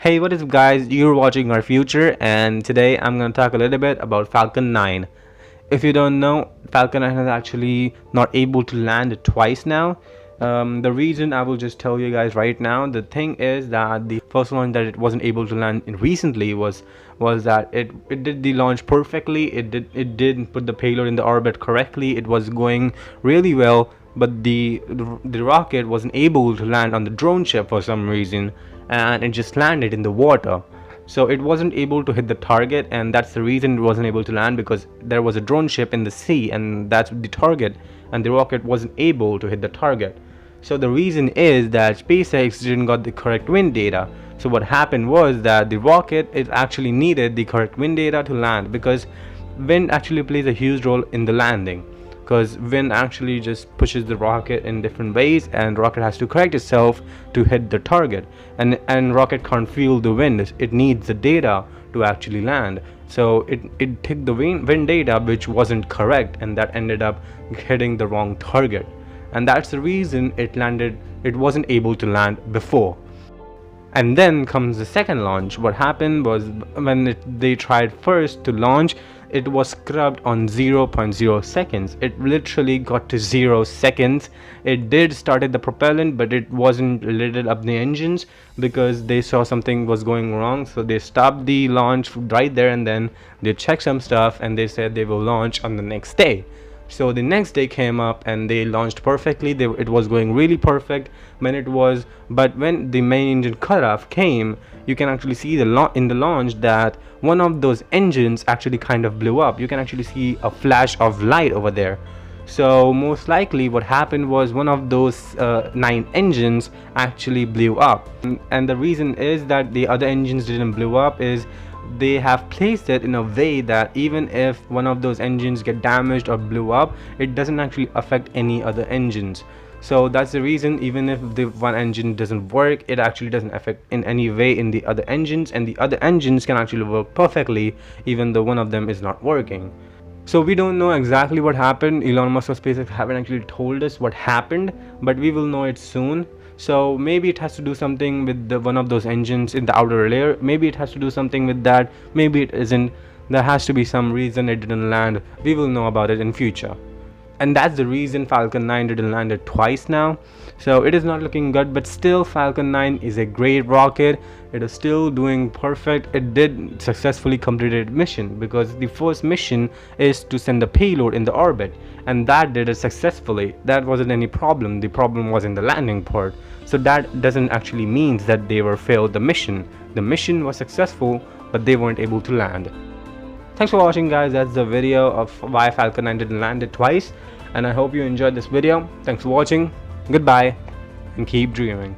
Hey, what is up guys, you're watching Our Future, and today I'm going to talk a little bit about Falcon 9. If you don't know, Falcon 9 is actually not able to land twice now. The reason I will just tell you guys right now. The thing is that the first launch that it wasn't able to land in recently was that it did the launch perfectly. It did put the payload in the orbit correctly. It was going really well, but the rocket wasn't able to land on the drone ship for some reason, and it just landed in the water. So it wasn't able to hit the target, and that's the reason it wasn't able to land, because there was a drone ship in the sea and that's the target, and the rocket wasn't able to hit the target. So the reason is that SpaceX didn't got the correct wind data. So what happened was that the rocket, it actually needed the correct wind data to land, because wind actually plays a huge role in the landing, because wind actually just pushes the rocket in different ways, and rocket has to correct itself to hit the target, and rocket can't feel the wind. It needs the data to actually land. So it took the wind data which wasn't correct, and that ended up hitting the wrong target, and that's the reason it wasn't able to land before. And then comes the second launch. What happened was, when they tried first to launch, it was scrubbed on 0.0 seconds. It literally got to 0 seconds. It did started the propellant, but it wasn't lit up the engines, because they saw something was going wrong. So they stopped the launch right there, and then they checked some stuff, and they said they will launch on the next day. So the next day came up and they launched perfectly. It was going really perfect but when the main engine cutoff came, you can actually see in the launch that one of those engines actually kind of blew up. You can actually see a flash of light over there. So most likely what happened was one of those 9 engines actually blew up, and the reason is that the other engines didn't blow up is they have placed it in a way that even if one of those engines get damaged or blew up, it doesn't actually affect any other engines. So that's the reason, even if the one engine doesn't work, it actually doesn't affect in any way in the other engines, and the other engines can actually work perfectly even though one of them is not working. So we don't know exactly what happened. Elon Musk or SpaceX haven't actually told us what happened, but we will know it soon. So maybe it has to do something with one of those engines in the outer layer. Maybe it has to do something with that. Maybe it isn't. There has to be some reason it didn't land. We will know about it in future. And that's the reason Falcon 9 didn't land it twice now. So it is not looking good, but still Falcon 9 is a great rocket. It is still doing perfect. It did successfully completed mission, because the first mission is to send the payload in the orbit, and that did it successfully. That wasn't any problem. The problem was in the landing part. So that doesn't actually mean that they were failed the mission. The mission was successful, but they weren't able to land. Thanks for watching guys. That's the video of why Falcon 9 didn't land it twice, and I hope you enjoyed this video. Thanks for watching. Goodbye, and keep dreaming.